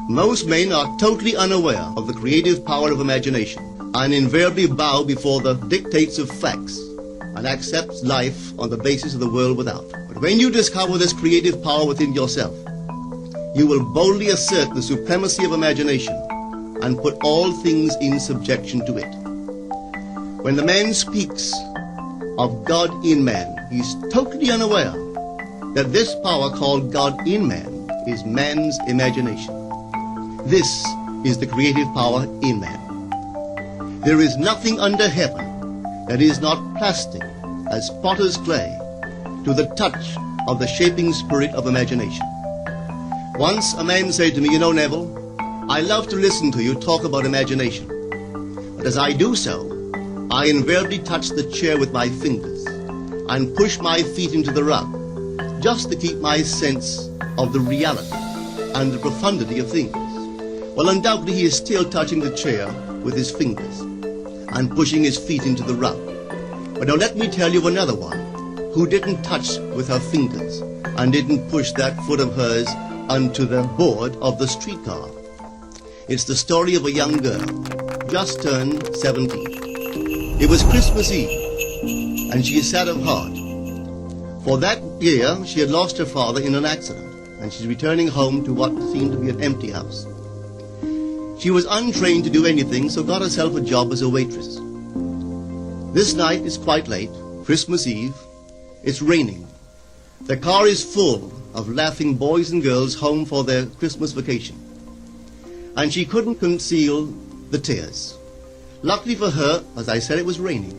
Most men are totally unaware of the creative power of imagination and invariably bow before the dictates of facts and accept life on the basis of the world without. But when you discover this creative power within yourself, you will boldly assert the supremacy of imagination and put all things in subjection to it. When the man speaks of God in man, he is totally unaware that this power called God in man is man's imagination. This is the creative power in man. There is nothing under heaven that is not plastic as potter's clay to the touch of the shaping spirit of imagination. Once a man said to me, "You know, Neville, I love to listen to you talk about imagination. But as I do so, I invariably touch the chair with my fingers and push my feet into the rug just to keep my sense of the reality and the profundity of things." Well, undoubtedly he is still touching the chair with his fingers and pushing his feet into the rug. But now let me tell you another one who didn't touch with her fingers and didn't push that foot of hers onto the board of the streetcar. It's the story of a young girl, just turned 17. It was Christmas Eve, and she is sad of heart. For that year, she had lost her father in an accident, and she's returning home to what seemed to be an empty house. She was untrained to do anything, so got herself a job as a waitress. This night is quite late, Christmas Eve. It's raining. The car is full of laughing boys and girls home for their Christmas vacation. And she couldn't conceal the tears. Luckily for her, as I said, it was raining.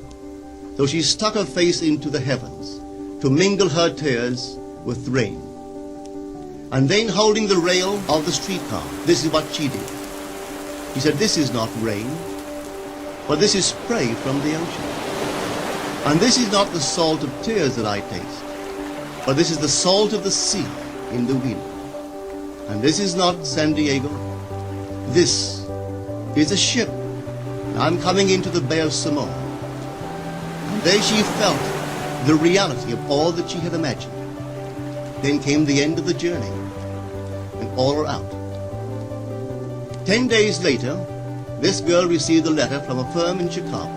So she stuck her face into the heavens to mingle her tears with rain. And then holding the rail of the streetcar, this is what she did. She said, "This is not rain, but this is spray from the ocean. And this is not the salt of tears that I taste, but this is the salt of the sea in the wind. And this is not San Diego. This is a ship. I'm coming into the Bay of Samoa." And there she felt the reality of all that she had imagined. Then came the end of the journey, and all are out. 10 days later, this girl received a letter from a firm in Chicago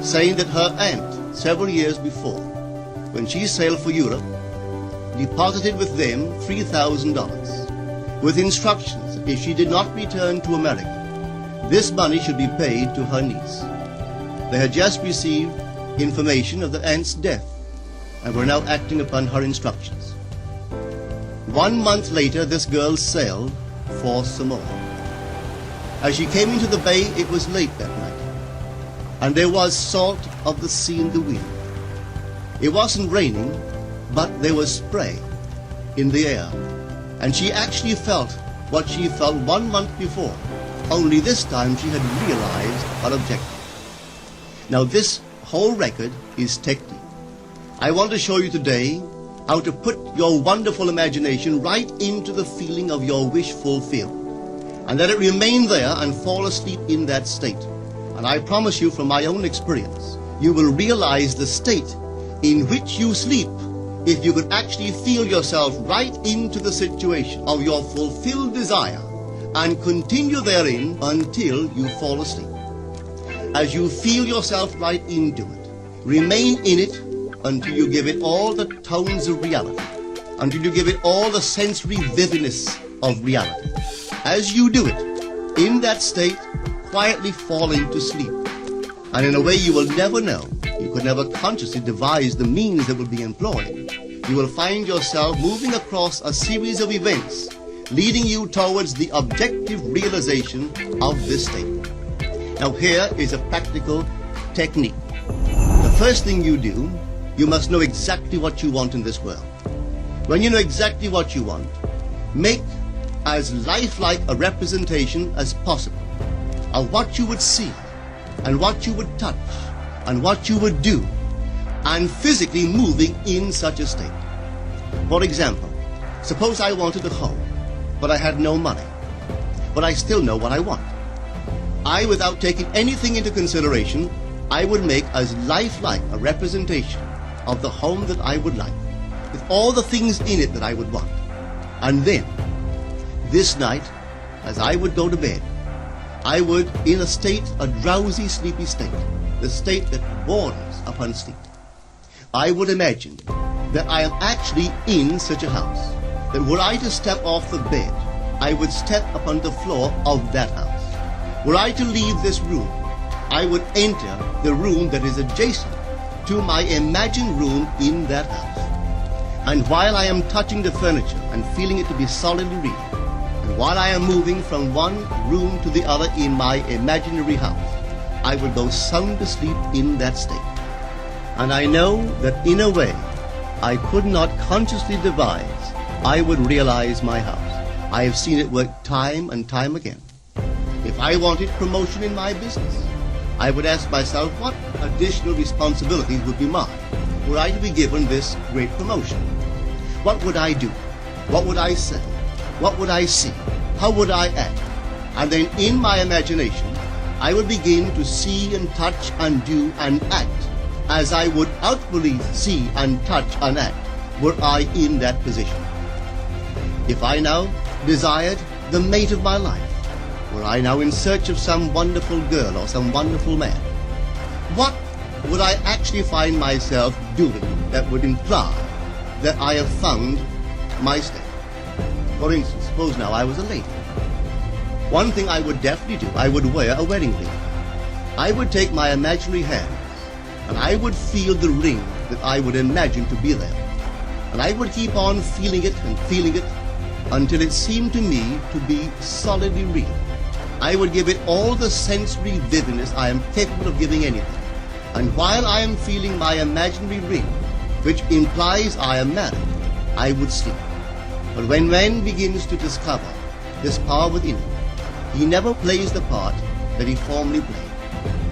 saying that her aunt, several years before, when she sailed for Europe, deposited with them $3,000 with instructions that if she did not return to America, this money should be paid to her niece. They had just received information of the aunt's death and were now acting upon her instructions. 1 month later, this girl sailed for Samoa. As she came into the bay, it was late that night, and there was salt of the sea in the wind. It wasn't raining, but there was spray in the air, and she actually felt what she felt 1 month before, only this time she had realized her objective. Now this whole record is technique. I want to show you today how to put your wonderful imagination right into the feeling of your wish fulfilled, and let it remain there and fall asleep in that state. And I promise you from my own experience, you will realize the state in which you sleep if you could actually feel yourself right into the situation of your fulfilled desire and continue therein until you fall asleep. As you feel yourself right into it, remain in it until you give it all the tones of reality, until you give it all the sensory vividness of reality. As you do it, in that state, quietly fall into sleep. And in a way you will never know, you could never consciously devise the means that will be employed, you will find yourself moving across a series of events leading you towards the objective realization of this state. Now here is a practical technique. The first thing you do, you must know exactly what you want in this world. When you know exactly what you want, make as lifelike a representation as possible of what you would see and what you would touch and what you would do, and physically moving in such a state. For example, suppose I wanted a home, but I had no money, but I still know what I want. I, without taking anything into consideration, I would make as lifelike a representation of the home that I would like, with all the things in it that I would want. And then, this night, as I would go to bed, I would, in a drowsy, sleepy state, the state that borders upon sleep, I would imagine that I am actually in such a house, that were I to step off the bed, I would step upon the floor of that house. Were I to leave this room, I would enter the room that is adjacent to my imagined room in that house. And while I am touching the furniture and feeling it to be solidly real, and while I am moving from one room to the other in my imaginary house, I will go sound asleep in that state. And I know that in a way I could not consciously devise, I would realize my house. I have seen it work time and time again. If I wanted promotion in my business, I would ask myself what additional responsibilities would be mine were I to be given this great promotion. What would I do? What would I say? What would I see? How would I act? And then in my imagination, I would begin to see and touch and do and act as I would outwardly see and touch and act were I in that position. If I now desired the mate of my life, were I now in search of some wonderful girl or some wonderful man, what would I actually find myself doing that would imply that I have found my state? For instance, suppose now I was a lady. One thing I would definitely do, I would wear a wedding ring. I would take my imaginary hands and I would feel the ring that I would imagine to be there. And I would keep on feeling it and feeling it until it seemed to me to be solidly real. I would give it all the sensory vividness I am capable of giving anything. And while I am feeling my imaginary ring, which implies I am married, I would sleep. But when man begins to discover this power within him, he never plays the part that he formerly played.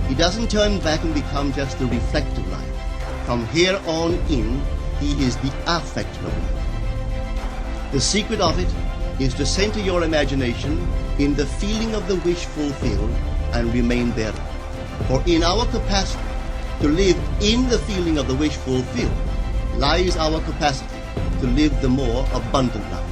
He doesn't turn back and become just a reflective life. From here on in, he is the affecter of life. The secret of it is to center your imagination in the feeling of the wish fulfilled and remain there. For in our capacity to live in the feeling of the wish fulfilled lies our capacity to live the more abundant life.